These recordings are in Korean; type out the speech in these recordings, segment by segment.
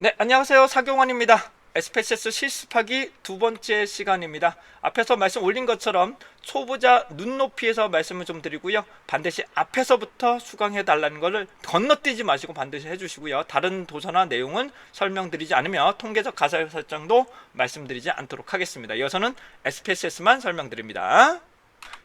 네, 안녕하세요. 사경원입니다. SPSS 실습하기 두 번째 시간입니다. 앞에서 말씀 올린 것처럼 초보자 눈높이에서 말씀을 좀 드리고요. 반드시 앞에서부터 수강해 달라는 것을 건너뛰지 마시고 반드시 해주시고요. 다른 도서나 내용은 설명드리지 않으며 통계적 가설 설정도 말씀드리지 않도록 하겠습니다. 이어서는 SPSS만 설명드립니다.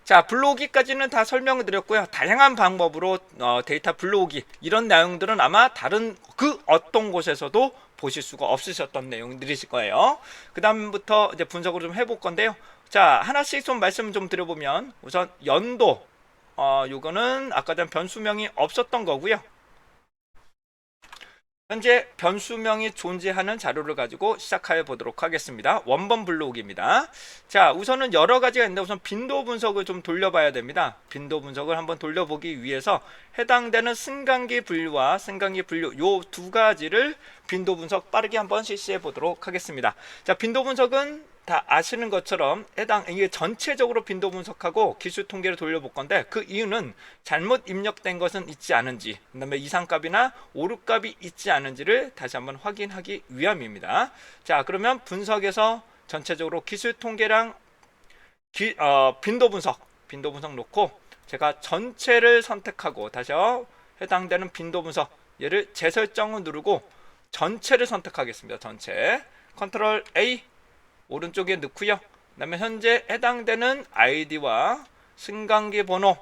자, 불러오기까지는 다 설명을 드렸고요. 다양한 방법으로 데이터 불러오기 이런 내용들은 아마 다른 그 어떤 곳에서도 보실 수가 없으셨던 내용들이실 거예요. 그 다음부터 이제 분석을 좀 해볼 건데요. 자, 하나씩 좀 말씀 좀 드려보면 우선 연도 요거는 아까 전 변수명이 없었던 거고요. 현재 변수명이 존재하는 자료를 가지고 시작해 보도록 하겠습니다. 원본 불러오기입니다. 자, 우선은 여러 가지가 있는데 우선 빈도 분석을 좀 돌려봐야 됩니다. 빈도 분석을 한번 돌려보기 위해서 해당되는 승강기 분류와 승강기 분류 요 두 가지를 빈도 분석 빠르게 한번 실시해 보도록 하겠습니다. 자, 빈도 분석은 다 아시는 것처럼 이게 전체적으로 빈도 분석하고 기술 통계를 돌려볼 건데 그 이유는 잘못 입력된 것은 있지 않은지 그다음에 이상값이나 오류값이 있지 않은지를 다시 한번 확인하기 위함입니다. 자, 그러면 분석에서 전체적으로 기술 통계랑 빈도 분석 놓고 제가 전체를 선택하고 다시 해당되는 빈도 분석 얘를 재설정을 누르고 전체를 선택하겠습니다. 전체 컨트롤 A 오른쪽에 넣고요. 그 다음에 현재 해당되는 아이디와 승강기 번호,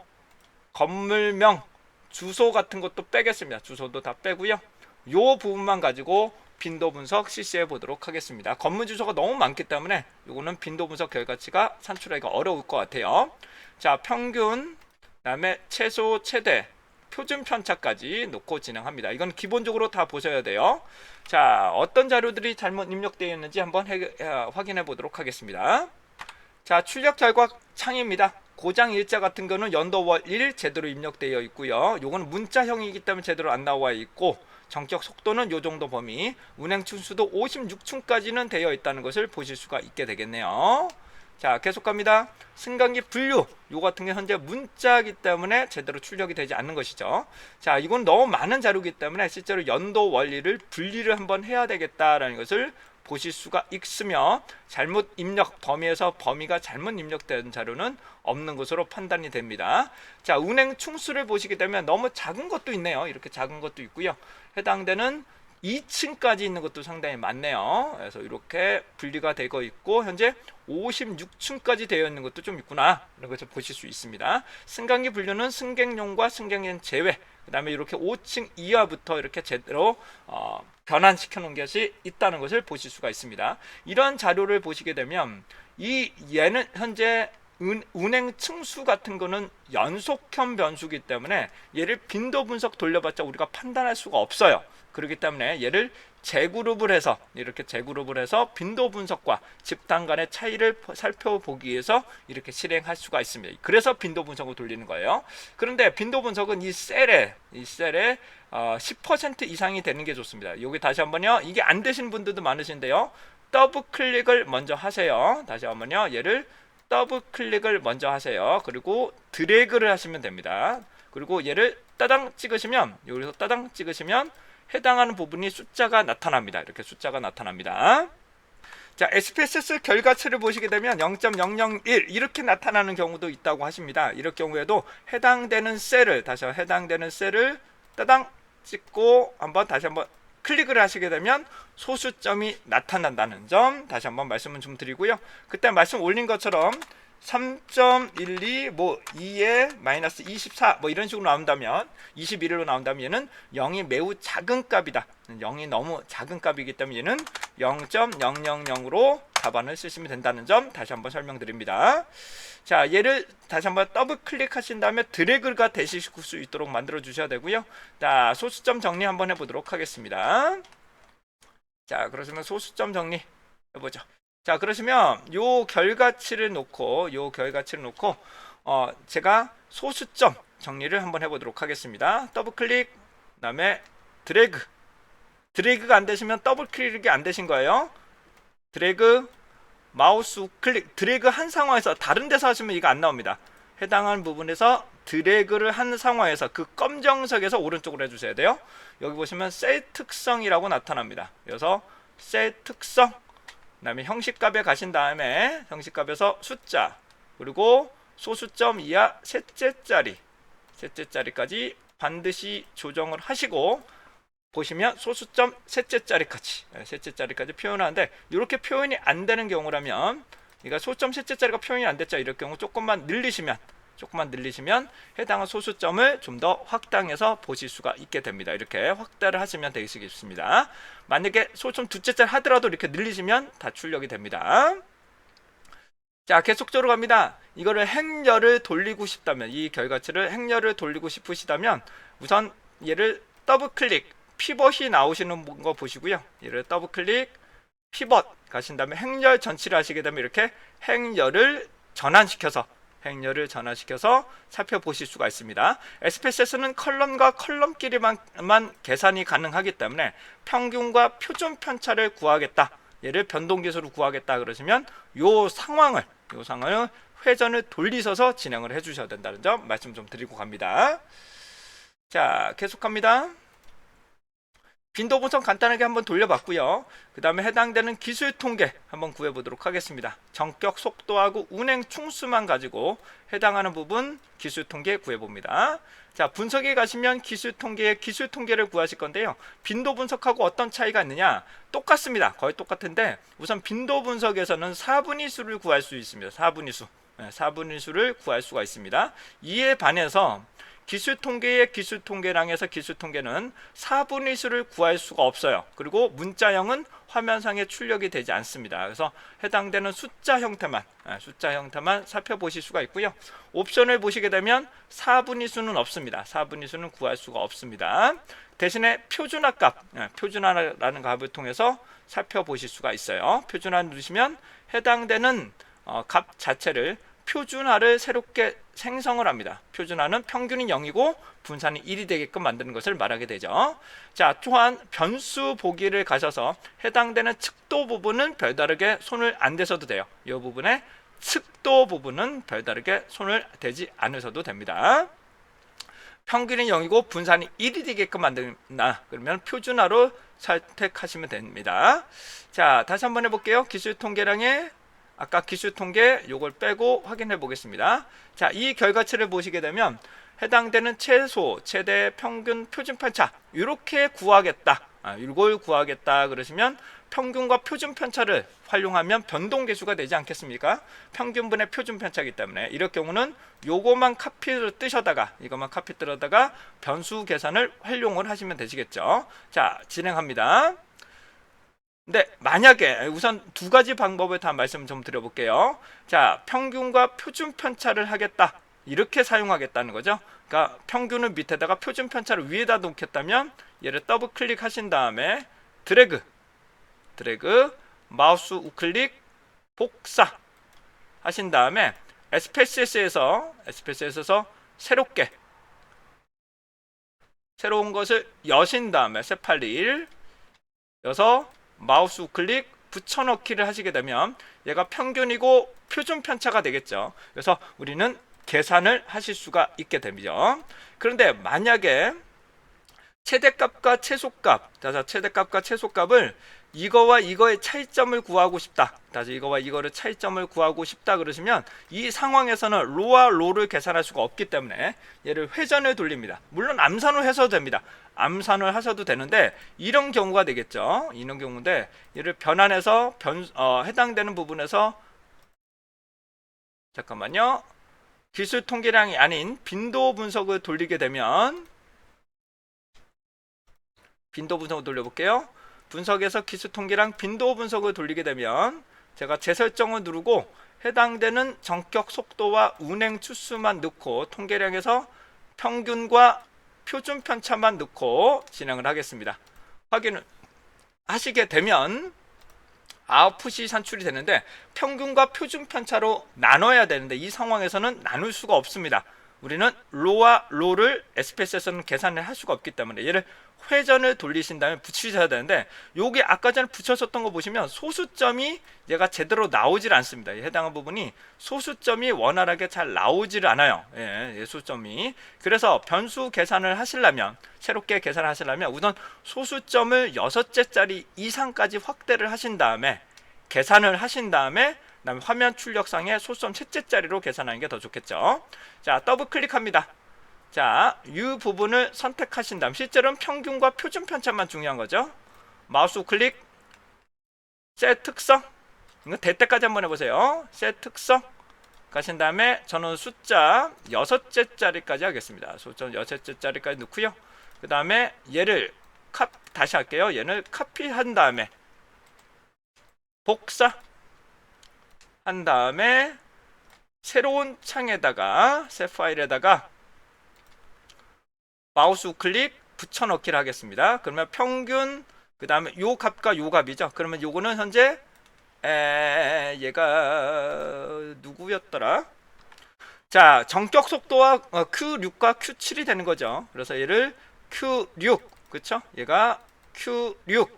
건물명, 주소 같은 것도 빼겠습니다. 주소도 다 빼고요. 요 부분만 가지고 빈도 분석 실시해 보도록 하겠습니다. 건물 주소가 너무 많기 때문에 이거는 빈도 분석 결과치가 산출하기가 어려울 것 같아요. 자, 평균, 그 다음에 최소, 최대, 표준 편차까지 놓고 진행합니다. 이건 기본적으로 다 보셔야 돼요. 자, 어떤 자료들이 잘못 입력되어 있는지 한번 확인해 보도록 하겠습니다. 자, 출력 결과 창입니다. 고장 일자 같은 거는 연도 월일 제대로 입력되어 있고요. 요거는 문자형이기 때문에 제대로 안 나와 있고 정격 속도는 요 정도 범위, 운행 춘수도 56춘까지는 되어 있다는 것을 보실 수가 있게 되겠네요. 자, 계속 갑니다. 승강기 분류 요 같은 게 현재 문자이기 때문에 제대로 출력이 되지 않는 것이죠. 자, 이건 너무 많은 자료이기 때문에 실제로 연도 원리를 분리를 한번 해야 되겠다라는 것을 보실 수가 있으며 잘못 입력 범위에서 범위가 잘못 입력된 자료는 없는 것으로 판단이 됩니다. 자, 운행 충수를 보시게 되면 너무 작은 것도 있네요. 이렇게 작은 것도 있고요. 해당되는 2층까지 있는 것도 상당히 많네요. 그래서 이렇게 분리가 되고 있고 현재 56층까지 되어 있는 것도 좀 있구나 이런 것을 보실 수 있습니다. 승강기 분류는 승객용과 승객용 제외 그 다음에 이렇게 5층 이하부터 이렇게 제대로 변환시켜 놓은 것이 있다는 것을 보실 수가 있습니다. 이런 자료를 보시게 되면 얘는 현재 운행 층수 같은 거는 연속형 변수기 때문에 얘를 빈도 분석 돌려봤자 우리가 판단할 수가 없어요. 그렇기 때문에 얘를 재그룹을 해서 이렇게 재그룹을 해서 빈도 분석과 집단 간의 차이를 살펴보기 위해서 이렇게 실행할 수가 있습니다. 그래서 빈도 분석을 돌리는 거예요. 그런데 빈도 분석은 이 셀에 10% 이상이 되는 게 좋습니다. 여기 다시 한번요. 이게 안 되신 분들도 많으신데요. 더블 클릭을 먼저 하세요. 다시 한번요. 얘를 더블 클릭을 먼저 하세요. 그리고 드래그를 하시면 됩니다. 그리고 얘를 따당 찍으시면 여기서 따당 찍으시면 해당하는 부분이 숫자가 나타납니다. 이렇게 숫자가 나타납니다. 자, SPSS 결과치를 보시게 되면 0.001 이렇게 나타나는 경우도 있다고 하십니다. 이럴 경우에도 해당되는 셀을 따당 찍고 다시 한번 클릭을 하시게 되면 소수점이 나타난다는 점 다시 한번 말씀을 좀 드리고요. 그때 말씀 올린 것처럼 3.12 2에 마이너스 24 이런 식으로 나온다면 21로 나온다면 얘는 0이 매우 작은 값이다. 0이 너무 작은 값이기 때문에 얘는 0.000으로 답안을 쓰시면 된다는 점 다시 한번 설명드립니다. 자, 얘를 다시 한번 더블 클릭하신 다음에 드래그가 되실 수 있도록 만들어 주셔야 되고요. 자, 소수점 정리 한번 해보도록 하겠습니다. 자, 그러시면 소수점 정리 해보죠. 자, 그러시면 요 결과치를 놓고 제가 소수점 정리를 한번 해보도록 하겠습니다. 더블 클릭 그 다음에 드래그가 안 되시면 더블 클릭이 안 되신 거예요. 드래그 마우스 클릭 드래그 한 상황에서 다른 데서 하시면 이거 안 나옵니다. 해당하는 부분에서 드래그를 한 상황에서 그 검정색에서 오른쪽으로 해주셔야 돼요. 여기 보시면 셀 특성이라고 나타납니다. 그래서 셀 특성, 그 다음에 형식값에 가신 다음에 형식값에서 숫자, 그리고 소수점 이하 셋째 자리까지 반드시 조정을 하시고, 보시면 소수점 셋째 자리까지 표현하는데, 이렇게 표현이 안 되는 경우라면, 그러니까 소수점 셋째 자리가 표현이 안 됐죠. 이럴 경우 조금만 늘리시면 해당한 소수점을 좀 더 확장해서 보실 수가 있게 됩니다. 이렇게 확대를 하시면 되겠습니다. 만약에 소수점 두째 자리 하더라도 이렇게 늘리시면 다 출력이 됩니다. 자, 계속적으로 갑니다. 이거를 행렬을 돌리고 싶다면, 이 결과치를 행렬을 돌리고 싶으시다면 우선 얘를 더블 클릭, 피벗이 나오시는 거 보시고요. 얘를 더블 클릭, 피벗 가신 다음에 행렬 전치를 하시게 되면 이렇게 행렬을 전환시켜서 살펴보실 수가 있습니다. SPSS는 컬럼과 컬럼끼리만 계산이 가능하기 때문에 평균과 표준 편차를 구하겠다, 얘를 변동계수로 구하겠다 그러시면 요 상황을 회전을 돌리셔서 진행을 해주셔야 된다는 점 말씀 좀 드리고 갑니다. 자, 계속합니다. 빈도 분석 간단하게 한번 돌려봤고요. 그 다음에 해당되는 기술 통계 한번 구해보도록 하겠습니다. 전격 속도하고 운행 충수만 가지고 해당하는 부분 기술 통계 구해봅니다. 자, 분석에 가시면 기술 통계를 구하실 건데요. 빈도 분석하고 어떤 차이가 있느냐? 똑같습니다. 거의 똑같은데 우선 빈도 분석에서는 4분위 수를 구할 수 있습니다. 4분위 수를 구할 수가 있습니다. 이에 반해서 기술 통계량에서 기술 통계는 4분위 수를 구할 수가 없어요. 그리고 문자형은 화면상에 출력이 되지 않습니다. 그래서 해당되는 숫자 형태만 살펴보실 수가 있고요. 옵션을 보시게 되면 4분위 수는 없습니다. 4분위 수는 구할 수가 없습니다. 대신에 표준화라는 값을 통해서 살펴보실 수가 있어요. 표준화 누르시면 해당되는 값 자체를 표준화를 새롭게 생성을 합니다. 표준화는 평균이 0이고 분산이 1이 되게끔 만드는 것을 말하게 되죠. 자, 또한 변수 보기를 가셔서 해당되는 측도 부분은 별다르게 손을 안 대셔도 돼요. 이 부분에 측도 부분은 별다르게 손을 대지 않으셔도 됩니다. 평균이 0이고 분산이 1이 되게끔 만든다. 그러면 표준화로 선택하시면 됩니다. 자, 다시 한번 해볼게요. 기술 통계량의 아까 기술 통계 요걸 빼고 확인해 보겠습니다. 자, 이 결과치를 보시게 되면 해당되는 최소, 최대, 평균, 표준 편차 이렇게 구하겠다. 이걸 구하겠다 그러시면 평균과 표준 편차를 활용하면 변동 계수가 되지 않겠습니까? 평균분의 표준 편차이기 때문에 이럴 경우는 요거만 카피를 뜨셔다가 변수 계산을 활용을 하시면 되시겠죠. 자, 진행합니다. 네, 만약에 우선 두 가지 방법을 다 말씀 좀 드려볼게요. 자, 평균과 표준 편차를 하겠다, 이렇게 사용하겠다는 거죠. 그러니까 평균을 밑에다가 표준 편차를 위에다 놓겠다면 얘를 더블 클릭하신 다음에 드래그 마우스 우클릭 복사 하신 다음에 SPSS에서 새로운 것을 여신 다음에 새 파일 여서 마우스 우클릭 붙여넣기를 하시게 되면 얘가 평균이고 표준 편차가 되겠죠. 그래서 우리는 계산을 하실 수가 있게 됩니다. 그런데 만약에 최대값과 최소값을 이거와 이거의 차이점을 구하고 싶다. 이거와 이거를 차이점을 구하고 싶다 그러시면 이 상황에서는 로와 로를 계산할 수가 없기 때문에 얘를 회전을 돌립니다. 물론 암산을 해서도 됩니다. 암산을 하셔도 되는데 이런 경우가 되겠죠. 이런 경우인데 얘를 변환해서 해당되는 부분에서 잠깐만요. 기술 통계량이 아닌 빈도 분석을 돌리게 되면 빈도 분석을 돌려볼게요. 분석에서 기술 통계량 빈도 분석을 돌리게 되면 제가 재설정을 누르고 해당되는 전격 속도와 운행 추수만 넣고 통계량에서 평균과 표준 편차만 넣고 진행을 하겠습니다. 확인을 하시게 되면 아웃풋이 산출이 되는데 평균과 표준 편차로 나눠야 되는데 이 상황에서는 나눌 수가 없습니다. 우리는 로와 로를 SPSS에서는 계산을 할 수가 없기 때문에 얘를 회전을 돌리신 다음에 붙이셔야 되는데, 여기 아까 전에 붙였었던 거 보시면 소수점이 얘가 제대로 나오질 않습니다. 해당한 부분이 소수점이 원활하게 잘 나오질 않아요. 소수점이. 그래서 변수 계산을 하시려면, 새롭게 계산을 하시려면 우선 소수점을 6개짜리 이상까지 확대를 하신 다음에, 계산을 하신 다음에, 그다음에 화면 출력상에 소수점 3개짜리로 계산하는 게 더 좋겠죠. 자, 더블 클릭합니다. 자, 이 부분을 선택하신 다음, 실제로는 평균과 표준 편차만 중요한 거죠. 마우스 클릭, 셋 특성, 이거 될 때까지 한번 해보세요. 셋 특성 가신 다음에 저는 숫자 6개짜리까지 하겠습니다. 숫자 6개짜리까지 넣고요. 그 다음에 얘를 다시 할게요. 얘를 카피한 다음에 복사 한 다음에 새로운 창에다가, 새 파일에다가 마우스 우클릭 붙여넣기를 하겠습니다. 그러면 평균, 그 다음에 요 값과 요 값이죠. 그러면 요거는 현재 얘가 누구였더라? 자, 정격 속도와 Q6과 Q7이 되는 거죠. 그래서 얘를 Q6, 그쵸? 얘가 Q6.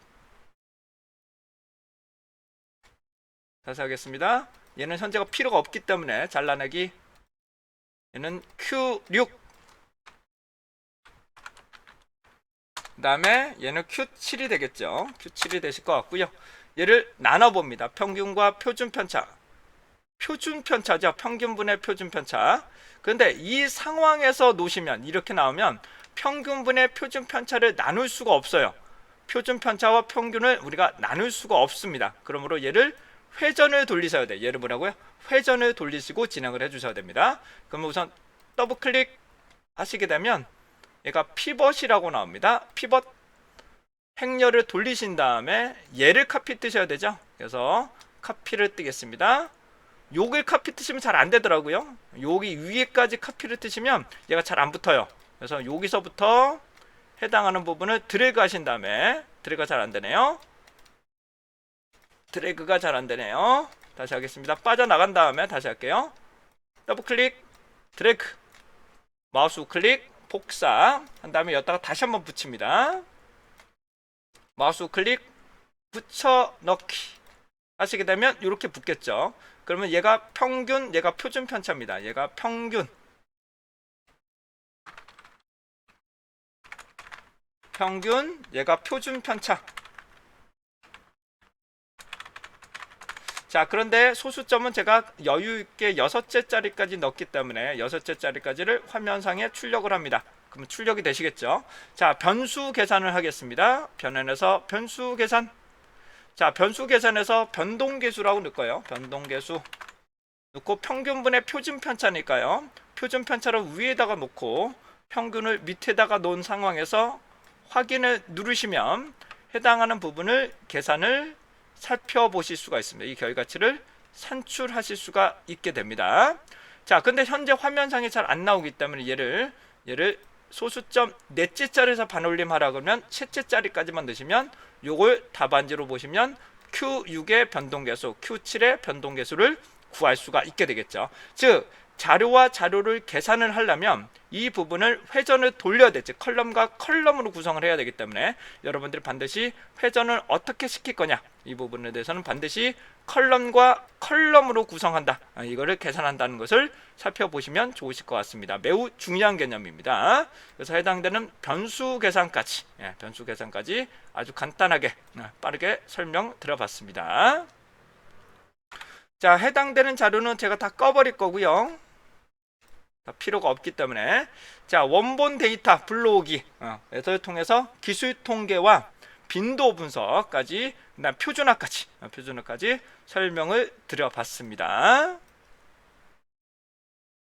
다시 하겠습니다. 얘는 현재가 필요가 없기 때문에 잘라내기. 얘는 Q6. 그 다음에 얘는 Q7이 되겠죠. Q7이 되실 것 같고요. 얘를 나눠봅니다. 평균과 표준 편차. 표준 편차죠. 평균분의 표준 편차. 그런데 이 상황에서 놓으시면, 이렇게 나오면 평균분의 표준 편차를 나눌 수가 없어요. 표준 편차와 평균을 우리가 나눌 수가 없습니다. 그러므로 얘를 회전을 돌리셔야 돼요. 얘를 뭐라고요? 회전을 돌리시고 진행을 해주셔야 됩니다. 그러면 우선 더블 클릭 하시게 되면 얘가 피벗이라고 나옵니다. 피벗 행렬을 돌리신 다음에 얘를 카피 뜨셔야 되죠. 그래서 카피를 뜨겠습니다. 요걸 카피 뜨시면 잘 안 되더라고요. 여기 위에까지 카피를 뜨시면 얘가 잘 안 붙어요. 그래서 여기서부터 해당하는 부분을 드래그 하신 다음에, 드래그가 잘 안 되네요. 드래그가 잘 안 되네요. 다시 하겠습니다. 빠져나간 다음에 다시 할게요. 더블 클릭, 드래그, 마우스 우클릭, 복사 한 다음에 여기다가 다시 한번 붙입니다. 마우스 우클릭, 붙여 넣기 하시게 되면 이렇게 붙겠죠. 그러면 얘가 평균, 얘가 표준 편차입니다. 얘가 평균, 얘가 표준 편차. 자, 그런데 소수점은 제가 여유있게 6개짜리까지 넣기 때문에 6개짜리까지를 화면상에 출력을 합니다. 그러면 출력이 되시겠죠. 자, 변수 계산을 하겠습니다. 변환해서 변수 계산. 자, 변수 계산에서 변동계수라고 넣을 거예요. 변동계수 넣고 평균분의 표준 편차니까요. 표준 편차를 위에다가 놓고 평균을 밑에다가 놓은 상황에서 확인을 누르시면 해당하는 부분을 계산을 살펴보실 수가 있습니다. 이 결과치를 산출하실 수가 있게 됩니다. 자, 근데 현재 화면상에 잘 안 나오기 때문에 얘를 소수점 4개짜리에서 반올림 하라 그러면 3개짜리까지만 넣으시면 요걸 답안지로 보시면 Q6의 변동계수, Q7의 변동계수를 구할 수가 있게 되겠죠. 즉, 자료와 자료를 계산을 하려면 이 부분을 회전을 돌려야 되죠. 컬럼과 컬럼으로 구성을 해야 되기 때문에 여러분들이 반드시 회전을 어떻게 시킬 거냐, 이 부분에 대해서는 반드시 컬럼과 컬럼으로 구성한다, 이거를 계산한다는 것을 살펴보시면 좋으실 것 같습니다. 매우 중요한 개념입니다. 그래서 해당되는 변수 계산까지, 변수 계산까지 아주 간단하게 빠르게 설명 드려봤습니다. 자, 해당되는 자료는 제가 다 꺼버릴 거고요. 필요가 없기 때문에. 자, 원본 데이터 불러오기 에서 통해서 기술 통계와 빈도 분석까지, 그다음 표준화까지 설명을 드려봤습니다.